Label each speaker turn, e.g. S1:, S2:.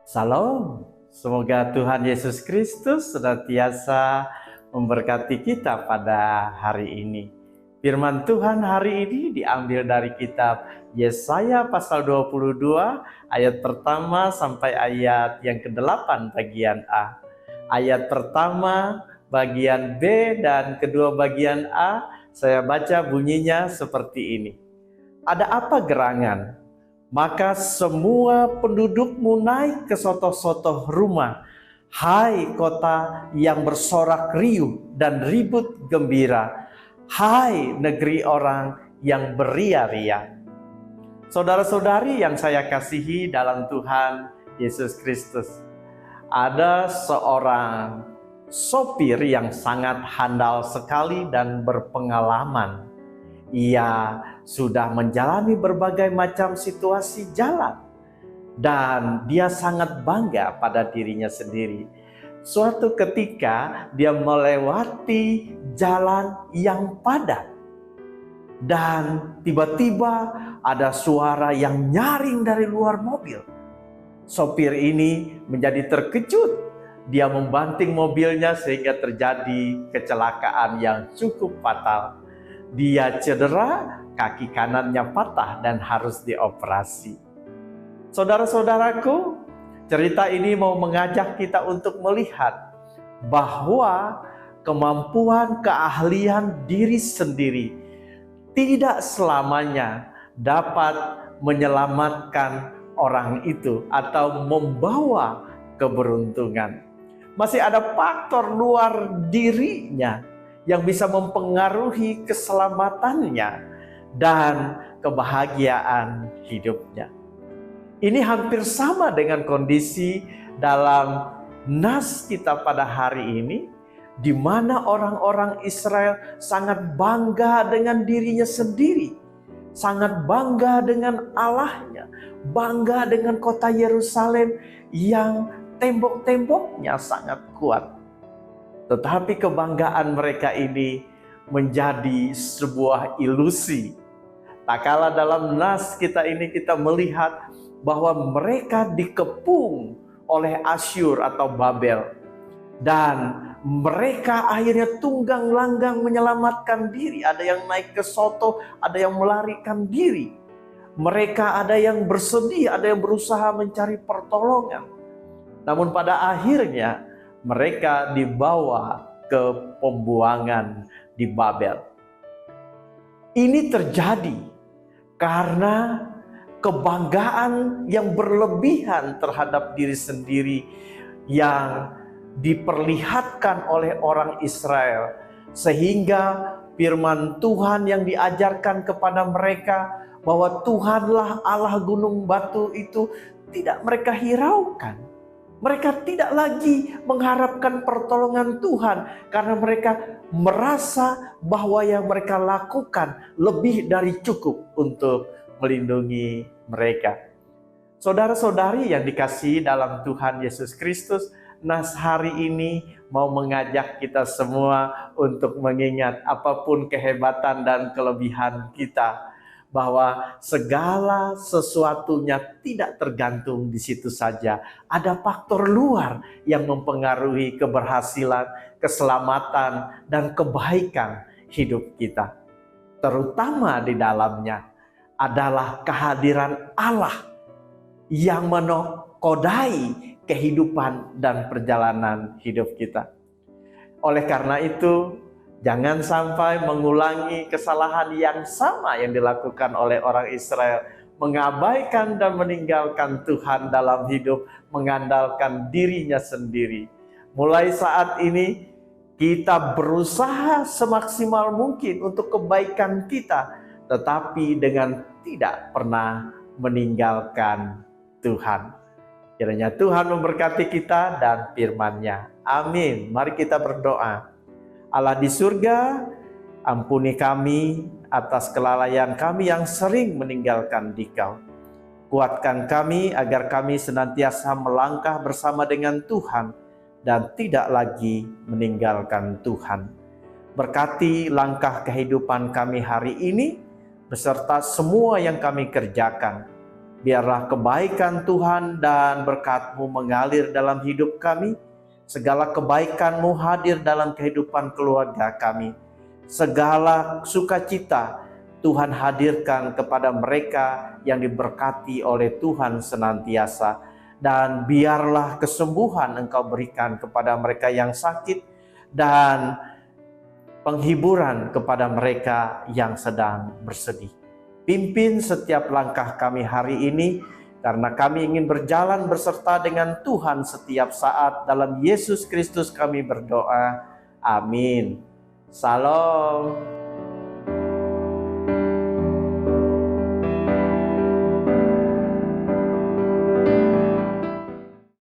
S1: Salam, semoga Tuhan Yesus Kristus senantiasa memberkati kita pada hari ini. Firman Tuhan hari ini diambil dari kitab Yesaya pasal 22 ayat pertama sampai ayat yang ke-8 bagian A. Ayat pertama bagian B dan kedua bagian A saya baca bunyinya seperti ini. Ada apa gerangan? Maka semua pendudukmu naik ke sotoh-sotoh rumah. Hai kota yang bersorak riuh dan ribut gembira. Hai negeri orang yang beria-ria. Saudara-saudari yang saya kasihi dalam Tuhan Yesus Kristus. Ada seorang sopir yang sangat handal sekali dan berpengalaman. Ia sudah menjalani berbagai macam situasi jalan dan dia sangat bangga pada dirinya sendiri. Suatu ketika dia melewati jalan yang padat dan tiba-tiba ada suara yang nyaring dari luar mobil. Sopir ini menjadi terkejut. Dia membanting mobilnya sehingga terjadi kecelakaan yang cukup fatal. Dia cedera, kaki kanannya patah dan harus dioperasi. Saudara-saudaraku, cerita ini mau mengajak kita untuk melihat bahwa kemampuan keahlian diri sendiri tidak selamanya dapat menyelamatkan orang itu atau membawa keberuntungan. Masih ada faktor luar dirinya yang bisa mempengaruhi keselamatannya dan kebahagiaan hidupnya. Ini hampir sama dengan kondisi dalam nas kita pada hari ini, di mana orang-orang Israel sangat bangga dengan dirinya sendiri, sangat bangga dengan Allahnya, bangga dengan kota Yerusalem yang tembok-temboknya sangat kuat. Tetapi kebanggaan mereka ini menjadi sebuah ilusi. Tak kala dalam nas kita ini kita melihat bahwa mereka dikepung oleh Asyur atau Babel. Dan mereka akhirnya tunggang langgang menyelamatkan diri. Ada yang naik ke soto, ada yang melarikan diri. Mereka ada yang bersedih, ada yang berusaha mencari pertolongan. Namun pada akhirnya mereka dibawa ke pembuangan di Babel. Ini terjadi karena kebanggaan yang berlebihan terhadap diri sendiri yang diperlihatkan oleh orang Israel, sehingga firman Tuhan yang diajarkan kepada mereka bahwa Tuhanlah Allah gunung batu itu tidak mereka hiraukan. Mereka tidak lagi mengharapkan pertolongan Tuhan karena mereka merasa bahwa yang mereka lakukan lebih dari cukup untuk melindungi mereka. Saudara-saudari yang dikasihi dalam Tuhan Yesus Kristus, nas hari ini mau mengajak kita semua untuk mengingat apapun kehebatan dan kelebihan kita, bahwa segala sesuatunya tidak tergantung di situ saja. Ada faktor luar yang mempengaruhi keberhasilan, keselamatan, dan kebaikan hidup kita. Terutama di dalamnya adalah kehadiran Allah yang menakodai kehidupan dan perjalanan hidup kita. Oleh karena itu, jangan sampai mengulangi kesalahan yang sama yang dilakukan oleh orang Israel, mengabaikan dan meninggalkan Tuhan dalam hidup, mengandalkan dirinya sendiri. Mulai saat ini kita berusaha semaksimal mungkin untuk kebaikan kita, tetapi dengan tidak pernah meninggalkan Tuhan. Kiranya Tuhan memberkati kita dan firman-Nya. Amin. Mari kita berdoa. Allah di surga, ampuni kami atas kelalaian kami yang sering meninggalkan Dikau. Kuatkan kami agar kami senantiasa melangkah bersama dengan Tuhan dan tidak lagi meninggalkan Tuhan. Berkati langkah kehidupan kami hari ini beserta semua yang kami kerjakan. Biarlah kebaikan Tuhan dan berkat-Mu mengalir dalam hidup kami. Segala kebaikan-Mu hadir dalam kehidupan keluarga kami. Segala sukacita Tuhan hadirkan kepada mereka yang diberkati oleh Tuhan senantiasa. Dan biarlah kesembuhan Engkau berikan kepada mereka yang sakit dan penghiburan kepada mereka yang sedang bersedih. Pimpin setiap langkah kami hari ini, karena kami ingin berjalan berserta dengan Tuhan setiap saat. Dalam Yesus Kristus kami berdoa. Amin. Salam.